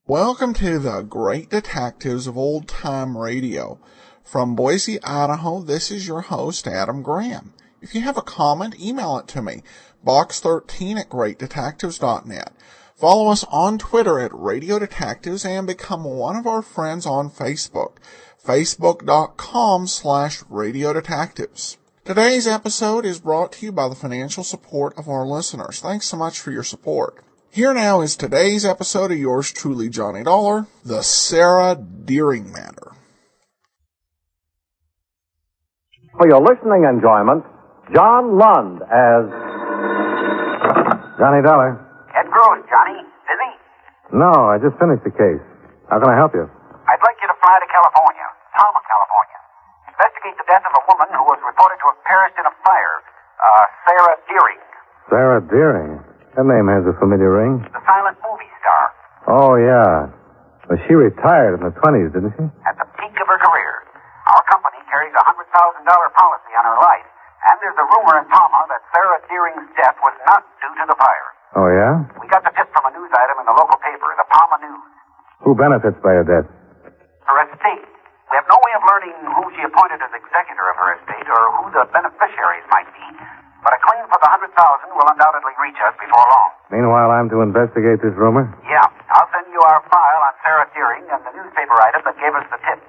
Welcome to the Great Detectives of Old Time Radio. From Boise, Idaho, this is your host, Adam Graham. If you have a comment, email it to me, box13@greatdetectives.net. Follow us on Twitter at Radio Detectives and become one of our friends on Facebook, facebook.com/Radio Detectives. Today's episode is brought to you by the financial support of our listeners. Thanks so much for your support. Here now is today's episode of yours truly, Johnny Dollar, the Sarah Deering Matter. For your listening enjoyment, John Lund as Johnny Dollar. Ed Gross, Johnny. Busy? No, I just finished the case. How can I help you? I'd like you to fly to California, Pama, California. Investigate the death of a woman who was reported to have perished in a fire. Sarah Deering. Sarah Deering? That name has a familiar ring. The silent movie star. Oh, yeah. Well, she retired in the 20s, didn't she? At the peak of her career. Our company carries a $100,000 policy on her life, and there's a rumor in Pama that Sarah Deering's death was not due to the fire. Oh, yeah? We got the tip from a news item in the local paper, the Pama News. Who benefits by her death? Her estate. We have no way of learning who she appointed as executor of her estate or who the beneficiaries might be, but a claim for the $100,000 will undoubtedly reach us before long. Meanwhile, I'm to investigate this rumor? Yeah. I'll send you our file on Sarah Deering and the newspaper item that gave us the tip.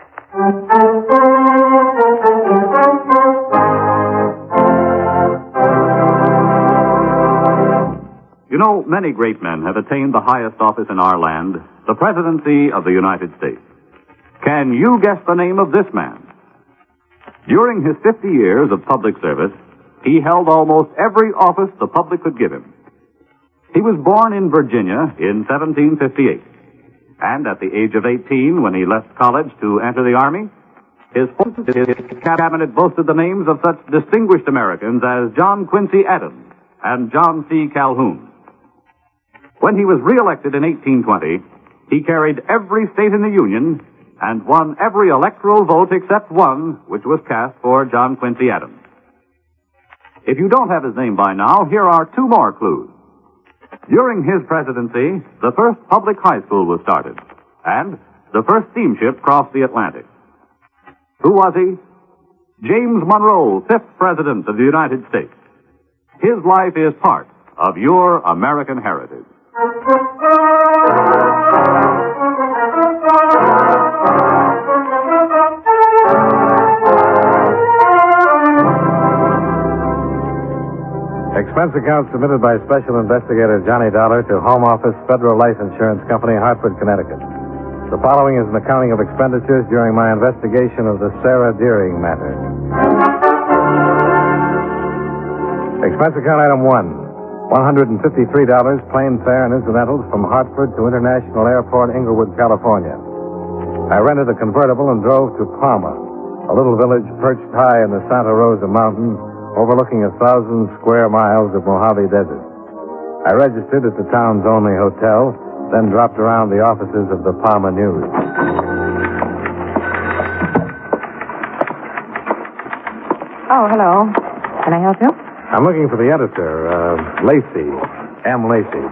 You know, many great men have attained the highest office in our land, the presidency of the United States. Can you guess the name of this man? During his 50 years of public service, he held almost every office the public could give him. He was born in Virginia in 1758, and at the age of 18, when he left college to enter the Army, his cabinet boasted the names of such distinguished Americans as John Quincy Adams and John C. Calhoun. When he was reelected in 1820, he carried every state in the Union and won every electoral vote except one, which was cast for John Quincy Adams. If you don't have his name by now, here are two more clues. During his presidency, the first public high school was started, and the first steamship crossed the Atlantic. Who was he? James Monroe, 5th President of the United States. His life is part of your American heritage. Expense account submitted by Special Investigator Johnny Dollar to Home Office Federal Life Insurance Company, Hartford, Connecticut. The following is an accounting of expenditures during my investigation of the Sarah Deering matter. Expense account item 1, $153, plane fare and incidentals from Hartford to International Airport, Inglewood, California. I rented a convertible and drove to Pama, a little village perched high in the Santa Rosa Mountains, overlooking 1,000 square miles of Mojave Desert. I registered at the town's only hotel, then dropped around the offices of the Pama News. Oh, hello. Can I help you? I'm looking for the editor, Lacey. M. Lacey.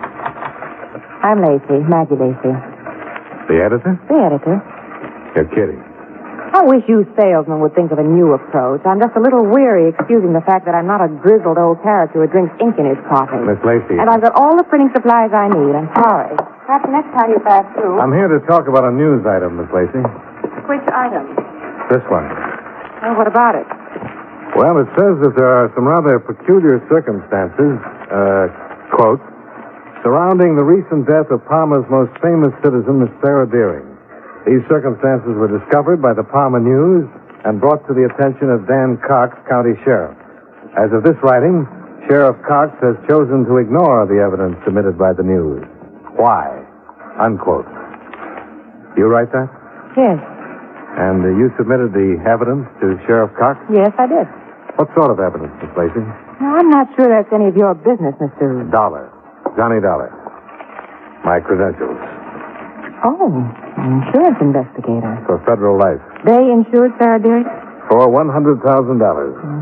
I'm Lacey, Maggie Lacey. The editor? The editor. You're kidding. I wish you salesmen would think of a new approach. I'm just a little weary excusing the fact that I'm not a grizzled old character who drinks ink in his coffee. Miss Lacey. And I've got all the printing supplies I need. I'm sorry. Perhaps next time you pass through. I'm here to talk about a news item, Miss Lacey. Which item? This one. Well, what about it? Well, it says that there are some rather peculiar circumstances, quote, surrounding the recent death of Pama's most famous citizen, Miss Sarah Deering. These circumstances were discovered by the Pama News and brought to the attention of Dan Cox, County Sheriff. As of this writing, Sheriff Cox has chosen to ignore the evidence submitted by the news. Why? Unquote. You write that? Yes. And you submitted the evidence to Sheriff Cox? Yes, I did. What sort of evidence, Miss Lacey? Now, I'm not sure that's any of your business, Mr. Dollar. Johnny Dollar. My credentials. Oh, an insurance investigator. For federal life. They insured Sarah Deering? For $100,000.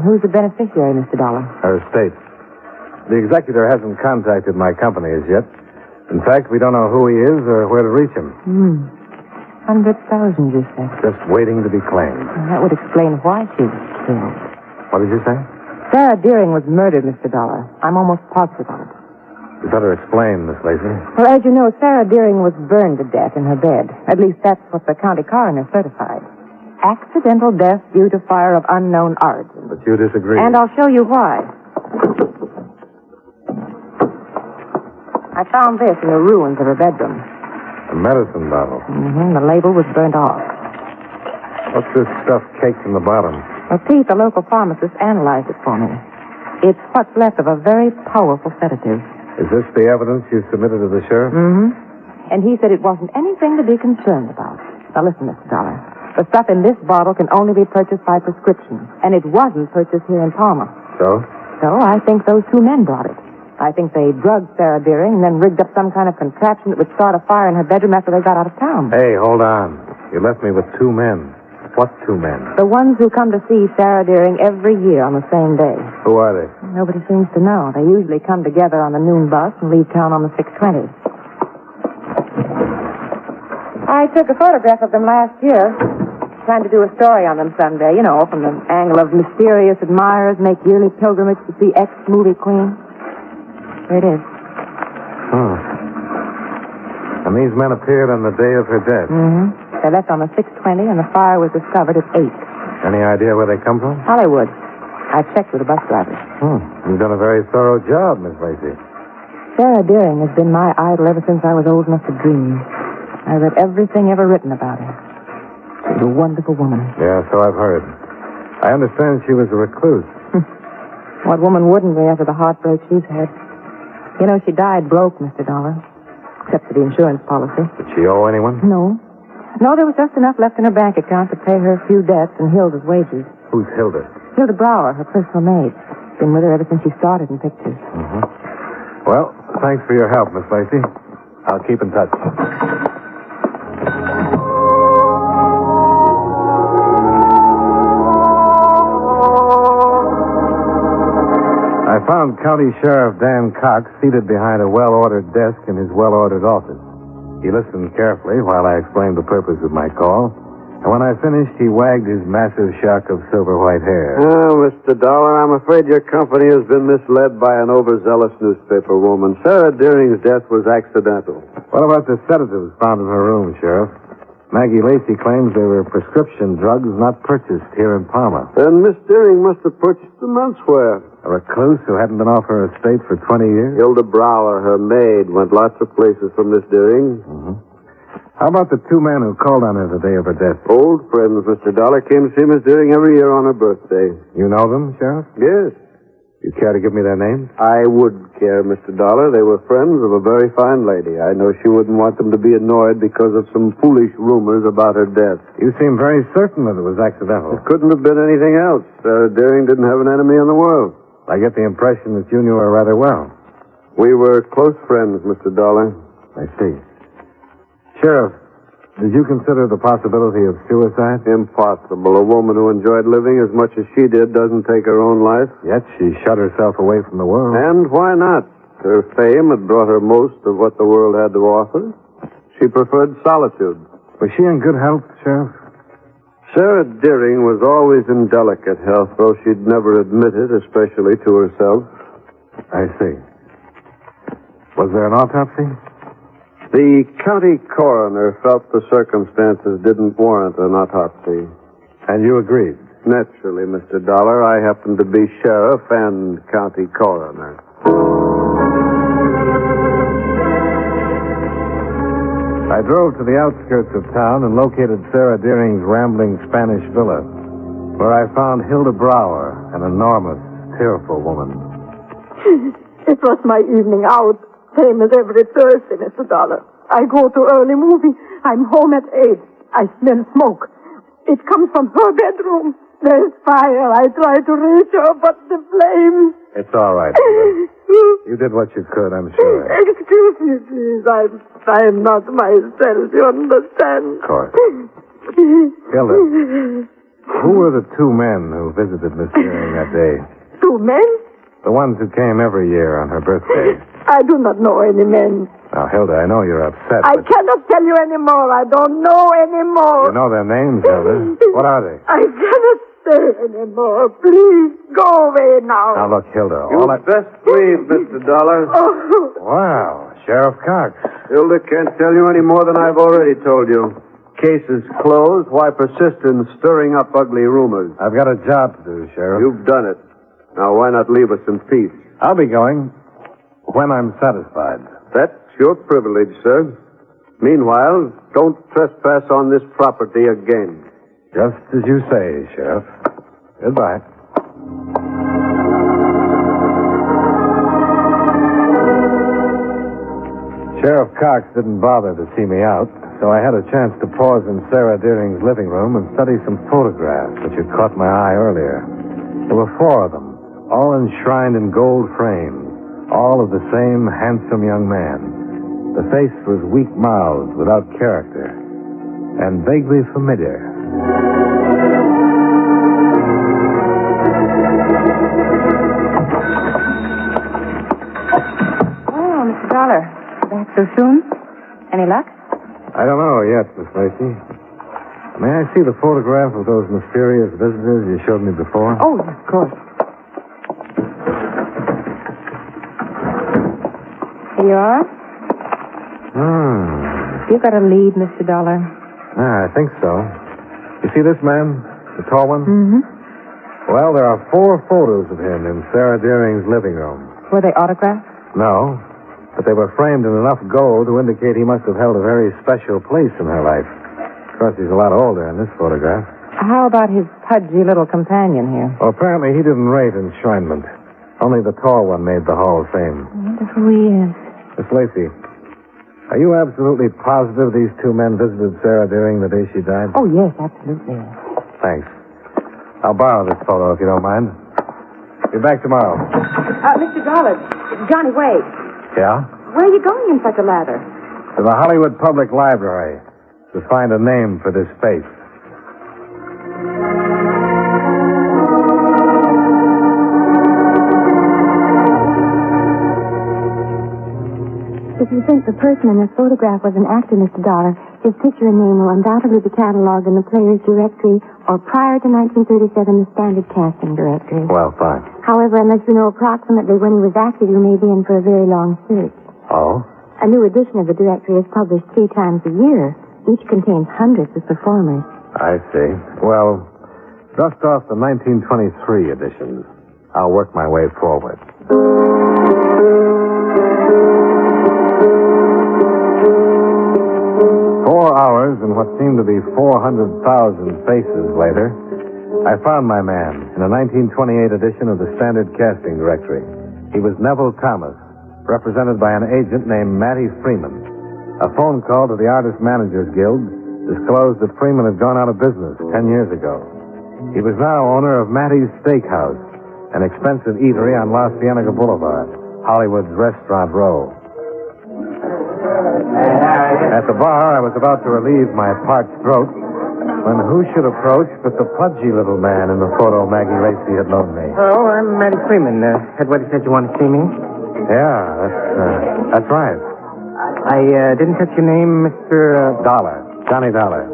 Who's the beneficiary, Mr. Dollar? Her estate. The executor hasn't contacted my company as yet. In fact, we don't know who he is or where to reach him. 100,000, you said. Just waiting to be claimed. Well, that would explain why she was killed. What did you say? Sarah Deering was murdered, Mr. Dollar. I'm almost positive of it. You better explain, Miss Lacey. Well, as you know, Sarah Deering was burned to death in her bed. At least that's what the county coroner certified. Accidental death due to fire of unknown origin. But you disagree. And I'll show you why. I found this in the ruins of her bedroom. A medicine bottle. The label was burnt off. What's this stuff caked in the bottom? Well, Pete, the local pharmacist, analyzed it for me. It's what's left of a very powerful sedative. Is this the evidence you submitted to the sheriff? And he said it wasn't anything to be concerned about. Now, listen, Mr. Dollar. The stuff in this bottle can only be purchased by prescription. And it wasn't purchased here in Pama. So? So I think those two men brought it. I think they drugged Sarah Deering and then rigged up some kind of contraption that would start a fire in her bedroom after they got out of town. Hey, hold on. You left me with two men. What two men? The ones who come to see Sarah Deering every year on the same day. Who are they? Nobody seems to know. They usually come together on the noon bus and leave town on the 6:20. I took a photograph of them last year. Trying to do a story on them someday, you know, from the angle of mysterious admirers make yearly pilgrimage to see ex-movie queen. Here it is. And these men appeared on the day of her death? They left on the 6:20 and the fire was discovered at 8. Any idea where they come from? Hollywood. I checked with the bus drivers. You've done a very thorough job, Miss Lacey. Sarah Deering has been my idol ever since I was old enough to dream. I read everything ever written about her. She was a wonderful woman. Yeah, so I've heard. I understand she was a recluse. What woman wouldn't be after the heartbreak she's had? You know, she died broke, Mr. Dollar. Except for the insurance policy. Did she owe anyone? No. No, there was just enough left in her bank account to pay her few debts and Hilda's wages. Who's Hilda? Hilda Brower, her personal maid. Been with her ever since she started in pictures. Well, thanks for your help, Miss Lacey. I'll keep in touch. I found County Sheriff Dan Cox seated behind a well-ordered desk in his well-ordered office. He listened carefully while I explained the purpose of my call, and when I finished, he wagged his massive shock of silver-white hair. Oh, Mr. Dollar, I'm afraid your company has been misled by an overzealous newspaper woman. Sarah Deering's death was accidental. What about the sedatives found in her room, Sheriff? Maggie Lacey claims they were prescription drugs not purchased here in Pama. Then Miss Deering must have purchased them elsewhere. A recluse who hadn't been off her estate for 20 years? Hilda Brower, her maid, went lots of places for Miss Deering. How about the two men who called on her the day of her death? Old friends, Mr. Dollar, came to see Miss Deering every year on her birthday. You know them, Sheriff? Yes. You care to give me their names? I would care, Mr. Dollar. They were friends of a very fine lady. I know she wouldn't want them to be annoyed because of some foolish rumors about her death. You seem very certain that it was accidental. It couldn't have been anything else. Sarah Deering didn't have an enemy in the world. I get the impression that you knew her rather well. We were close friends, Mr. Dollar. I see. Sheriff, did you consider the possibility of suicide? Impossible. A woman who enjoyed living as much as she did doesn't take her own life. Yet she shut herself away from the world. And why not? Her fame had brought her most of what the world had to offer. She preferred solitude. Was she in good health, Sheriff? Sarah Deering was always in delicate health, though she'd never admit it, especially to herself. I see. Was there an autopsy? The county coroner felt the circumstances didn't warrant an autopsy. And you agreed? Naturally, Mr. Dollar. I happen to be sheriff and county coroner. I drove to the outskirts of town and located Sarah Deering's rambling Spanish villa, where I found Hilda Brower, an enormous, tearful woman. It was my evening out, same as every Thursday, Mr. Dollar. I go to early movie. I'm home at 8. I smell smoke. It comes from her bedroom. There's fire. I tried to reach her, but the flames... It's all right, Hilda. You did what you could, I'm sure. Excuse me, please. I'm not myself, you understand? Of course. Hilda, who were the two men who visited Miss Deering that day? Two men? The ones who came every year on her birthday. I do not know any men. Now, Hilda, I know you're upset, I but cannot tell you anymore. I don't know anymore. you know their names, Hilda. What are they? I cannot say anymore. Please go away now. Now, look, Hilda, You best leave, Mr. Dollar. Oh. Wow, Sheriff Cox. Hilda can't tell you any more than I've already told you. Case is closed. Why persist in stirring up ugly rumors? I've got a job to do, Sheriff. You've done it. Now, why not leave us in peace? I'll be going when I'm satisfied. That's your privilege, sir. Meanwhile, don't trespass on this property again. Just as you say, Sheriff. Goodbye. Sheriff Cox didn't bother to see me out, so I had a chance to pause in Sarah Deering's living room and study some photographs which had caught my eye earlier. There were 4 of them, all enshrined in gold frames, all of the same handsome young man. The face was weak-mouthed, without character, and vaguely familiar. Well, Mr. Dollar, back so soon? Any luck? I don't know yet, Miss Lacey. May I see the photograph of those mysterious visitors you showed me before? Oh, yes, of course. Here you are. You got a lead, Mr. Dollar. I think so. You see this man? The tall one? Mm-hmm. Well, there are 4 photos of him in Sarah Deering's living room. Were they autographed? No, but they were framed in enough gold to indicate he must have held a very special place in her life. Of course, he's a lot older in this photograph. How about his pudgy little companion here? Well, apparently he didn't rate enshrinement. Only the tall one made the Hall of Fame. I wonder who he is. Miss Lacey, are you absolutely positive these 2 men visited Sarah Deering the day she died? Oh, yes, absolutely. Thanks. I'll borrow this photo if you don't mind. Be back tomorrow. Mr. Dollar, Johnny, wait. Yeah? Where are you going in such a lather? To the Hollywood Public Library to find a name for this face. If you think the person in this photograph was an actor, Mr. Dollar, his picture and name will undoubtedly be cataloged in the player's directory or prior to 1937, the standard casting directory. Well, fine. However, unless you know approximately when he was active, you may be in for a very long search. Oh? A new edition of the directory is published 3 times a year. Each contains hundreds of performers. I see. Well, dust off the 1923 editions. I'll work my way forward. 4 hours and what seemed to be 400,000 faces later, I found my man in a 1928 edition of the Standard Casting Directory. He was Neville Thomas, represented by an agent named Matty Freeman. A phone call to the Artist Managers Guild disclosed that Freeman had gone out of business 10 years ago. He was now owner of Matty's Steakhouse, an expensive eatery on La Cienega Boulevard, Hollywood's Restaurant Row. At the bar, I was about to relieve my parched throat when who should approach but the pudgy little man in the photo Maggie Lacey had loaned me. Oh, I'm Matty Freeman. Headwater said you want to see me. Yeah, that's right. I didn't catch your name, Mr. Dollar. Johnny Dollar.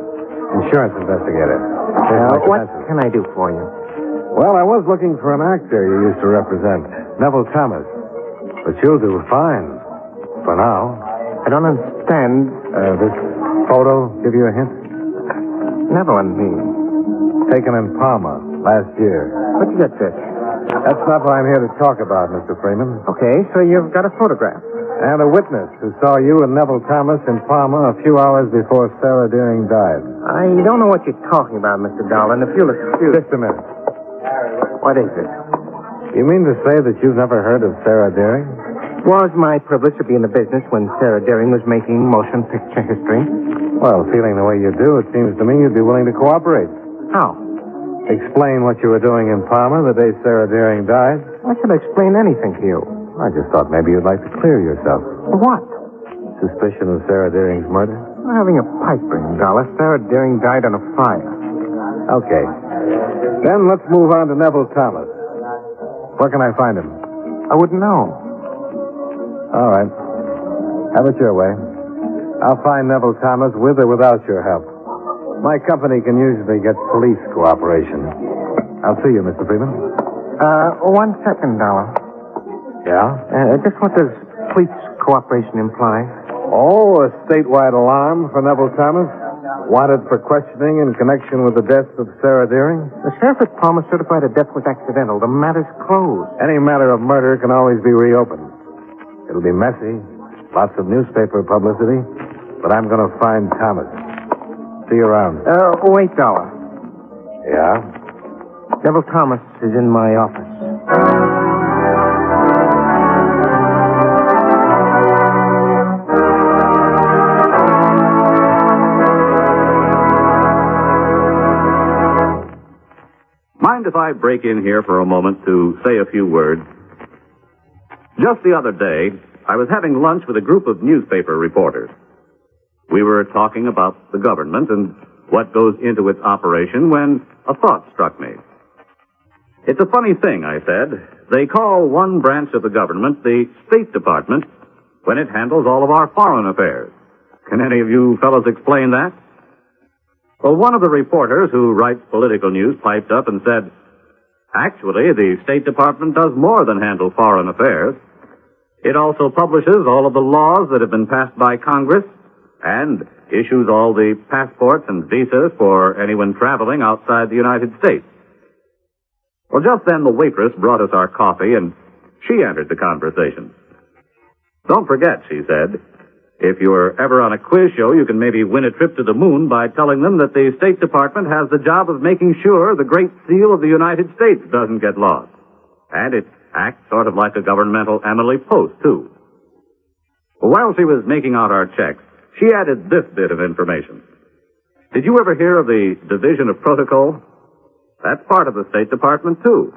Insurance investigator. What can I do for you? Well, I was looking for an actor you used to represent, Neville Thomas. But you'll do fine. For now. I don't understand. This photo give you a hint? Never one mean. Taken in Pama last year. What'd you get this? That's not what I'm here to talk about, Mr. Freeman. Okay, so you've got a photograph. And a witness who saw you and Neville Thomas in Pama a few hours before Sarah Deering died. I don't know what you're talking about, Mr. Dollar, and if you'll excuse... Just a minute. What is it? You mean to say that you've never heard of Sarah Deering? Was my privilege to be in the business when Sarah Deering was making motion picture history. Well, feeling the way you do, it seems to me you'd be willing to cooperate. How? Explain what you were doing in Pama the day Sarah Deering died. I can explain anything to you. I just thought maybe you'd like to clear yourself. What? Suspicion of Sarah Deering's murder? I'm having a pipe dream, Dollar. Sarah Deering died on a fire. Okay. Then let's move on to Neville Thomas. Where can I find him? I wouldn't know. All right. Have it your way. I'll find Neville Thomas with or without your help. My company can usually get police cooperation. I'll see you, Mr. Freeman. 1 second, Dollar. Yeah? Just what does police cooperation imply? Oh, a statewide alarm for Neville Thomas? Wanted for questioning in connection with the death of Sarah Deering? The sheriff at Pama certified a death was accidental. The matter's closed. Any matter of murder can always be reopened. It'll be messy, lots of newspaper publicity, but I'm going to find Thomas. See you around. Wait, Dollar. Yeah? Neville Thomas is in my office. Mind if I break in here for a moment to say a few words? Just the other day, I was having lunch with a group of newspaper reporters. We were talking about the government and what goes into its operation when a thought struck me. It's a funny thing, I said. They call one branch of the government the State Department when it handles all of our foreign affairs. Can any of you fellows explain that? Well, one of the reporters who writes political news piped up and said, actually, the State Department does more than handle foreign affairs. It also publishes all of the laws that have been passed by Congress and issues all the passports and visas for anyone traveling outside the United States. Well, just then the waitress brought us our coffee, and she entered the conversation. Don't forget, she said, if you're ever on a quiz show, you can maybe win a trip to the moon by telling them that the State Department has the job of making sure the Great Seal of the United States doesn't get lost. And it acts sort of like a governmental Emily Post, too. While she was making out our checks, she added this bit of information. Did you ever hear of the Division of Protocol? That's part of the State Department, too.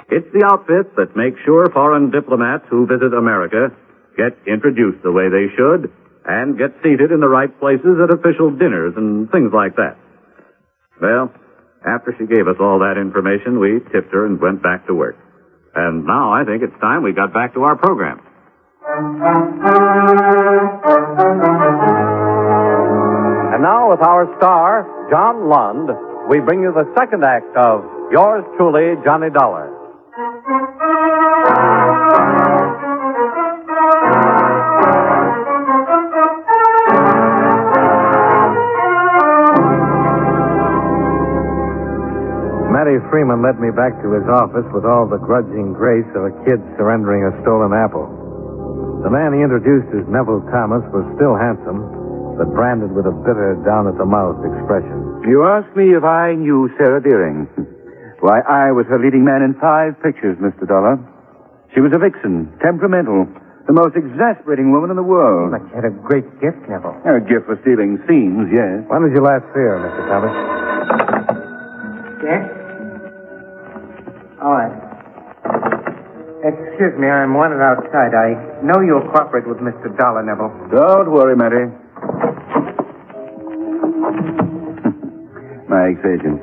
It's the outfit that makes sure foreign diplomats who visit America get introduced the way they should and get seated in the right places at official dinners and things like that. Well, after she gave us all that information, we tipped her and went back to work. And now I think it's time we got back to our program. And now with our star, John Lund, we bring you the second act of Yours Truly, Johnny Dollar. Matty Freeman led me back to his office with all the grudging grace of a kid surrendering a stolen apple. The man he introduced as Neville Thomas was still handsome, but branded with a bitter, down-at-the-mouth expression. You asked me if I knew Sarah Deering. Why, I was her leading man in 5 pictures, Mr. Dollar. She was a vixen, temperamental, the most exasperating woman in the world. But she had a great gift, Neville. A gift for stealing scenes, yes. When did you last see her, Mr. Thomas? Yes? All right. Excuse me, I'm wanted outside. I know you'll cooperate with Mr. Dollar, Neville. Don't worry, Matty. My ex-agent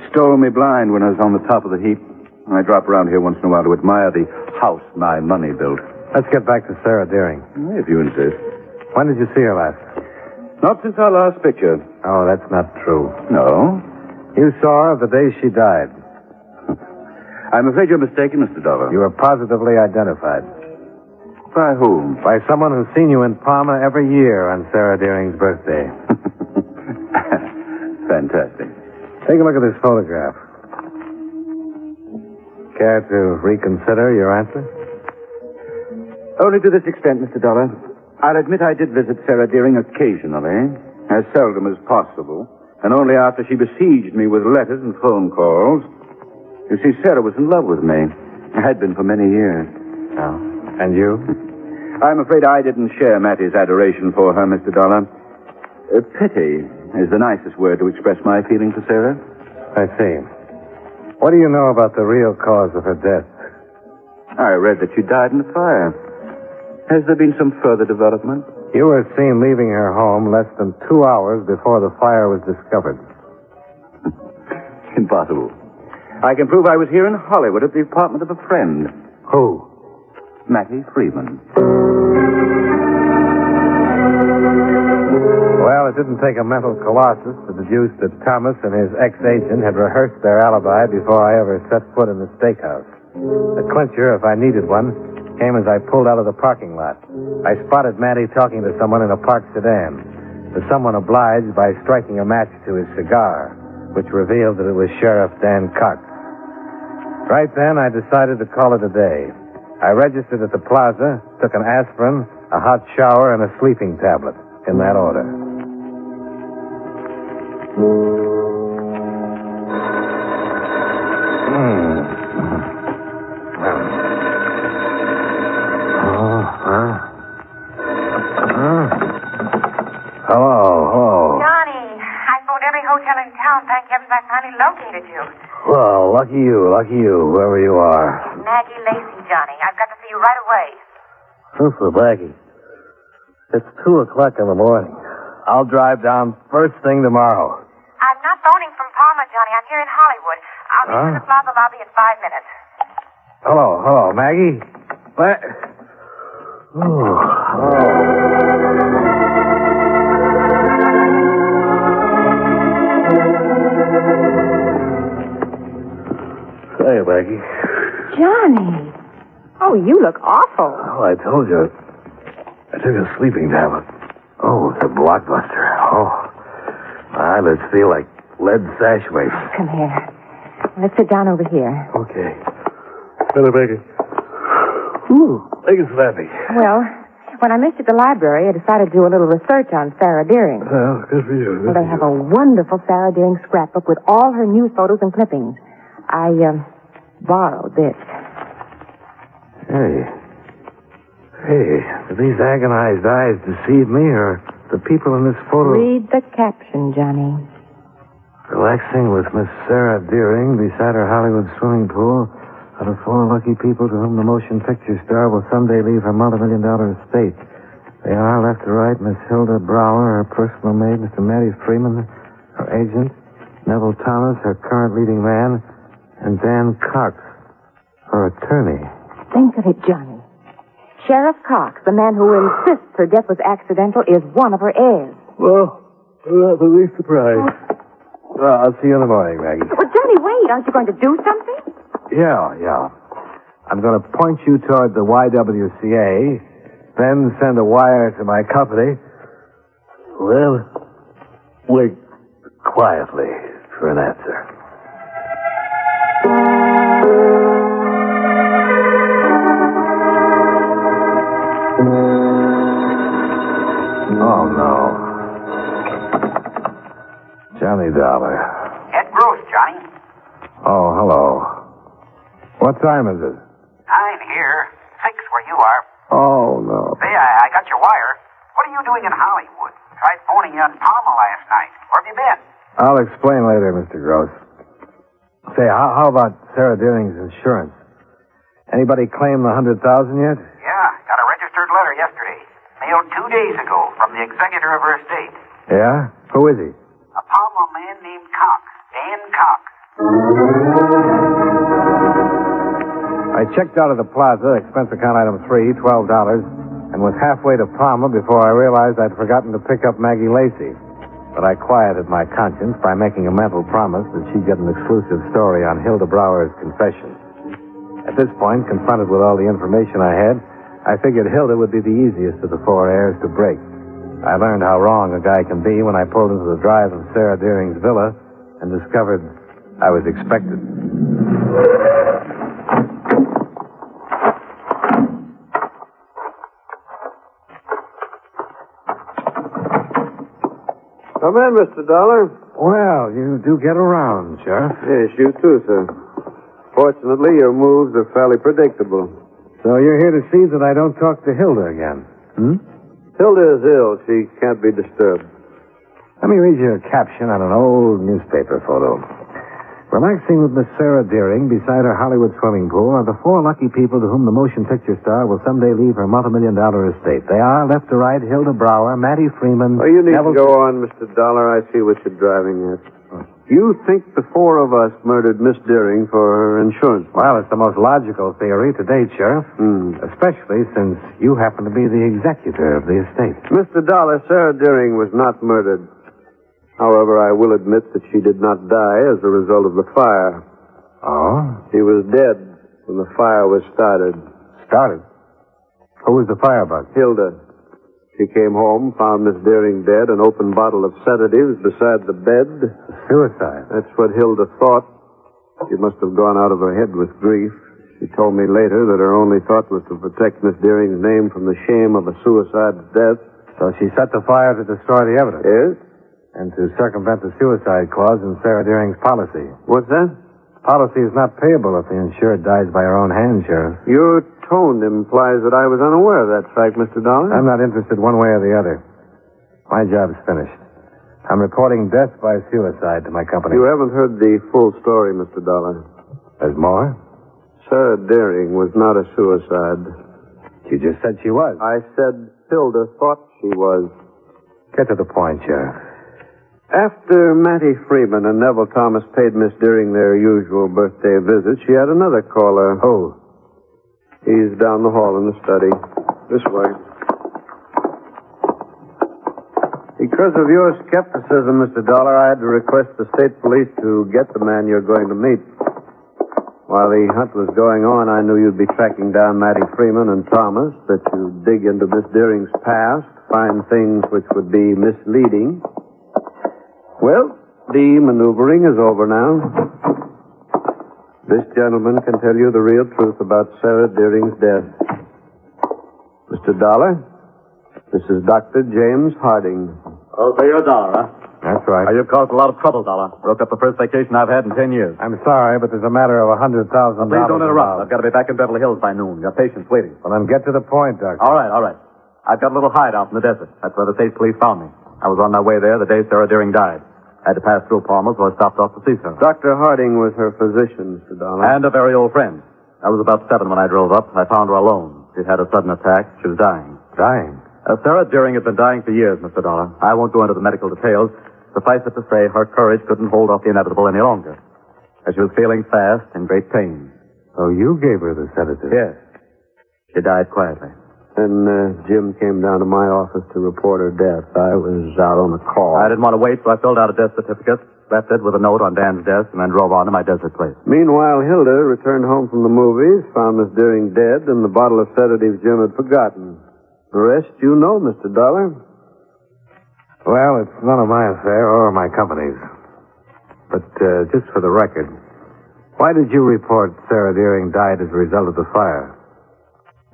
stole me blind when I was on the top of the heap. I drop around here once in a while to admire the house my money built. Let's get back to Sarah Deering. If you insist. When did you see her last? Not since our last picture. Oh, that's not true. No? You saw her the day she died. I'm afraid you're mistaken, Mr. Dollar. You were positively identified. By whom? By someone who's seen you in Pama every year on Sarah Deering's birthday. Fantastic. Take a look at this photograph. Care to reconsider your answer? Only to this extent, Mr. Dollar. I'll admit I did visit Sarah Deering occasionally, as seldom as possible, and only after she besieged me with letters and phone calls. You see, Sarah was in love with me. Had been for many years. Oh. And you? I'm afraid I didn't share Matty's adoration for her, Mr. Dollar. Pity is the nicest word to express my feeling for Sarah. I see. What do you know about the real cause of her death? I read that she died in a fire. Has there been some further development? You were seen leaving her home less than 2 hours before the fire was discovered. Impossible. I can prove I was here in Hollywood at the apartment of a friend. Who? Mattie Freeman. Well, it didn't take a mental colossus to deduce that Thomas and his ex-agent had rehearsed their alibi before I ever set foot in the steakhouse. The clincher, if I needed one, came as I pulled out of the parking lot. I spotted Matty talking to someone in a parked sedan. The someone obliged by striking a match to his cigar, which revealed that it was Sheriff Dan Cox. Right then, I decided to call it a day. I registered at the plaza, took an aspirin, a hot shower, and a sleeping tablet, in that order. Hello. Johnny, I phoned every hotel in town. Thank heavens I finally located you. Well, lucky you, whoever you are. Maggie Lacey, Johnny. I've got to see you right away. Sister Maggie, it's 2 o'clock in the morning. I'll drive down first thing tomorrow. I'm not phoning from Pama, Johnny. I'm here in Hollywood. I'll be in the plaza lobby in 5 minutes. Hello, Maggie. Hey, Maggie. Johnny. Oh, you look awful. Oh, I told you. I took a sleeping tablet. Oh, it's a blockbuster. Oh, my eyelids feel like lead sash weights. Come here. Let's sit down over here. Okay. Hello, Maggie. Ooh, legs slappy. Well, when I missed at the library, I decided to do a little research on Sarah Deering. Well, good for you. Well, they have a wonderful Sarah Deering scrapbook with all her news photos and clippings. I borrowed this. Hey, do these agonized eyes deceive me, or the people in this photo... Read the caption, Johnny. Relaxing with Miss Sarah Deering beside her Hollywood swimming pool are the 4 lucky people to whom the motion picture star will someday leave her multi-million-dollar estate. They are, left to right, Miss Hilda Brower, her personal maid, Mr. Matty Freeman, her agent, Neville Thomas, her current leading man, and Dan Cox, her attorney. Think of it, Johnny. Sheriff Cox, the man who insists her death was accidental, is one of her heirs. Well, I'm not the least surprised. Well, I'll see you in the morning, Maggie. Well, Johnny, wait. Aren't you going to do something? Yeah. I'm going to point you toward the YWCA, then send a wire to my company. Well, wait quietly for an answer. Oh, no. Johnny Dollar. Ed Gross, Johnny. Oh, hello. What time is it? 9 here. 6 where you are. Oh, no. Hey, I got your wire. What are you doing in Hollywood? Tried phoning you on Pama last night. Where have you been? I'll explain later, Mr. Gross. Say, how about Sarah Deering's insurance? Anybody claim the $100,000 yet? Yeah, got a registered letter yesterday. Mailed 2 days ago from the executor of her estate. Yeah? Who is he? A Pama man named Cox. Dan Cox. I checked out of the plaza, expense account item 3, $12, and was halfway to Pama before I realized I'd forgotten to pick up Maggie Lacey. But I quieted my conscience by making a mental promise that she'd get an exclusive story on Hilda Brower's confession. At this point, confronted with all the information I had, I figured Hilda would be the easiest of the 4 heirs to break. I learned how wrong a guy can be when I pulled into the drive of Sarah Deering's villa and discovered I was expected. Come in, Mr. Dollar. Well, you do get around, Sheriff. Yes, you too, sir. Fortunately, your moves are fairly predictable. So you're here to see that I don't talk to Hilda again, hmm? Hilda is ill. She can't be disturbed. Let me read you a caption on an old newspaper photo. Relaxing with Miss Sarah Deering beside her Hollywood swimming pool are the 4 lucky people to whom the motion picture star will someday leave her multi-million-dollar estate. They are, left to right, Hilda Brower, Mattie Freeman... Oh, you need to go on, Mr. Dollar. I see what you're driving at. You think the 4 of us murdered Miss Deering for her insurance? Well, it's the most logical theory to date, Sheriff. Especially since you happen to be the executor of the estate. Mr. Dollar, Sarah Deering was not murdered. However, I will admit that she did not die as a result of the fire. Oh? She was dead when the fire was started. Started? Who was the firebug? Hilda. She came home, found Miss Deering dead, an open bottle of sedatives beside the bed. Suicide? That's what Hilda thought. She must have gone out of her head with grief. She told me later that her only thought was to protect Miss Deering's name from the shame of a suicide's death. So she set the fire to destroy the evidence? Yes. And to circumvent the suicide clause in Sarah Deering's policy. What's that? Policy is not payable if the insured dies by her own hand, Sheriff. Your tone implies that I was unaware of that fact, Mr. Dollar. I'm not interested one way or the other. My job's finished. I'm reporting death by suicide to my company. You haven't heard the full story, Mr. Dollar. There's more? Sarah Deering was not a suicide. You just said she was. I said Hilda thought she was. Get to the point, Sheriff. After Mattie Freeman and Neville Thomas paid Miss Deering their usual birthday visit, she had another caller. Who? He's down the hall in the study. This way. Because of your skepticism, Mr. Dollar, I had to request the state police to get the man you're going to meet. While the hunt was going on, I knew you'd be tracking down Mattie Freeman and Thomas, that you'd dig into Miss Deering's past, find things which would be misleading. Well, the maneuvering is over now. This gentleman can tell you the real truth about Sarah Deering's death. Mr. Dollar, this is Dr. James Harding. Oh, so you're Dollar, huh? That's right. You've caused a lot of trouble, Dollar. Broke up the first vacation I've had in 10 years. I'm sorry, but there's a matter of $100,000. Please don't interrupt. I've got to be back in Beverly Hills by noon. Got patients waiting. Well, then get to the point, Doctor. All right. I've got a little hideout in the desert. That's where the state police found me. I was on my way there the day Sarah Deering died. I had to pass through Pama, so I stopped off to see her. Dr. Harding was her physician, Mr. Dollar. And a very old friend. I was about 7 when I drove up. I found her alone. She'd had a sudden attack. She was dying. Dying? Sarah Deering had been dying for years, Mr. Dollar. I won't go into the medical details. Suffice it to say, her courage couldn't hold off the inevitable any longer. As she was feeling fast and great pain. So you gave her the sedative? Yes. She died quietly. Then Jim came down to my office to report her death. I was out on a call. I didn't want to wait, so I filled out a death certificate, left it with a note on Dan's desk, and then drove on to my desert place. Meanwhile, Hilda returned home from the movies, found Miss Deering dead, and the bottle of sedatives Jim had forgotten. The rest you know, Mr. Dollar. Well, it's none of my affair or my company's. But just for the record, why did you report Sarah Deering died as a result of the fire?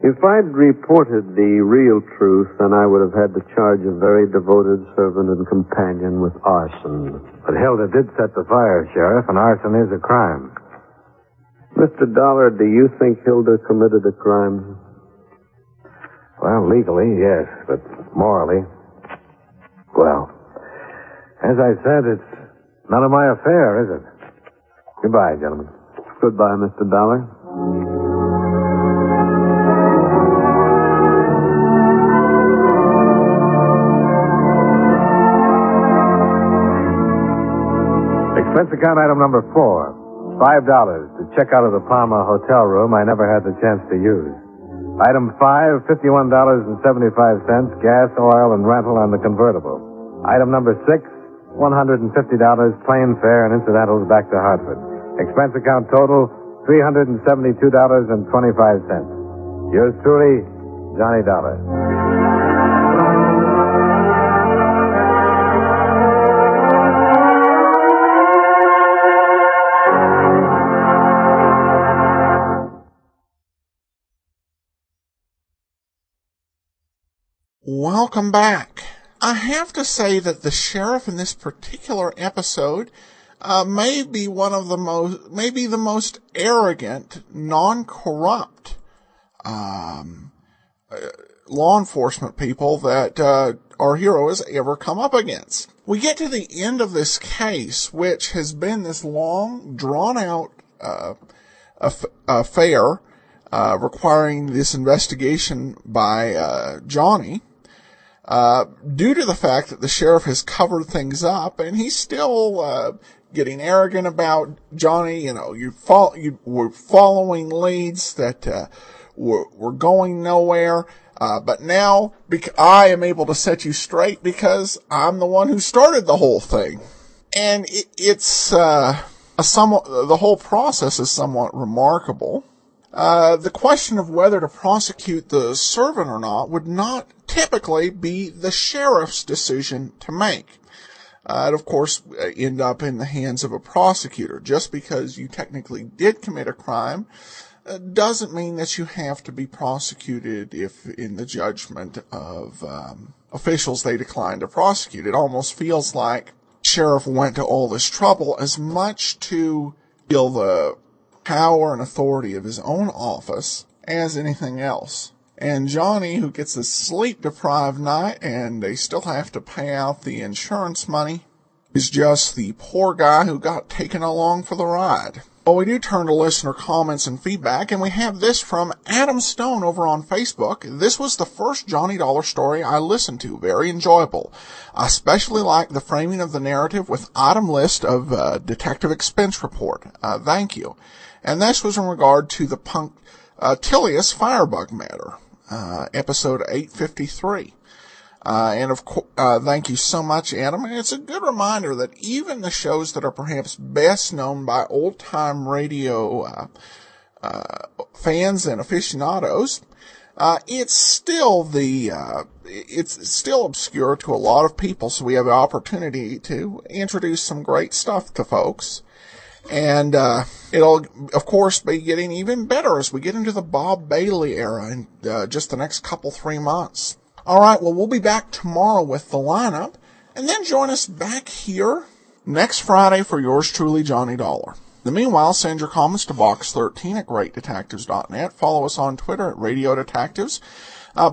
If I'd reported the real truth, then I would have had to charge a very devoted servant and companion with arson. But Hilda did set the fire, Sheriff, and arson is a crime. Mr. Dollar, do you think Hilda committed a crime? Well, legally, yes, but morally, well, as I said, it's none of my affair, is it? Goodbye, gentlemen. Goodbye, Mr. Dollar. Expense account item number 4. $5 to check out of the Pama hotel room I never had the chance to use. Item 5, $51.75, gas, oil, and rental on the convertible. Item number 6, $150, plane fare and incidentals back to Hartford. Expense account total, $372.25. Yours truly, Johnny Dollar. Welcome back. I have to say that the sheriff in this particular episode may be the most arrogant, non-corrupt law enforcement people that our hero has ever come up against. We get to the end of this case, which has been this long, drawn-out affair requiring this investigation by Johnny, due to the fact that the sheriff has covered things up, and he's still getting arrogant about Johnny. You know, we're following leads that were going nowhere. But now I am able to set you straight because I'm the one who started the whole thing. And it's the whole process is somewhat remarkable. The question of whether to prosecute the servant or not would not typically be the sheriff's decision to make. It, of course, end up in the hands of a prosecutor. Just because you technically did commit a crime doesn't mean that you have to be prosecuted if, in the judgment of officials, they decline to prosecute. It almost feels like sheriff went to all this trouble as much to feel the power and authority of his own office as anything else. And Johnny, who gets a sleep-deprived night and they still have to pay out the insurance money, is just the poor guy who got taken along for the ride. Well, we do turn to listener comments and feedback, and we have this from Adam Stone over on Facebook. This was the first Johnny Dollar story I listened to. Very enjoyable. I especially like the framing of the narrative with item list of detective expense report. Thank you. And this was in regard to the punctilious firebug matter, episode 853. And of course, thank you so much, Adam. And it's a good reminder that even the shows that are perhaps best known by old-time radio fans and aficionados, it's still obscure to a lot of people. So we have the opportunity to introduce some great stuff to folks. And it'll, of course, be getting even better as we get into the Bob Bailey era in just the next 3 months. All right, well, we'll be back tomorrow with the lineup, and then join us back here next Friday for yours truly, Johnny Dollar. In the meanwhile, send your comments to box13 at greatdetectives.net. Follow us on Twitter at Radio Detectives.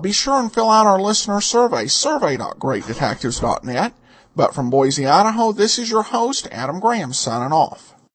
Be sure and fill out our listener survey, survey.greatdetectives.net. But from Boise, Idaho, this is your host, Adam Graham, signing off.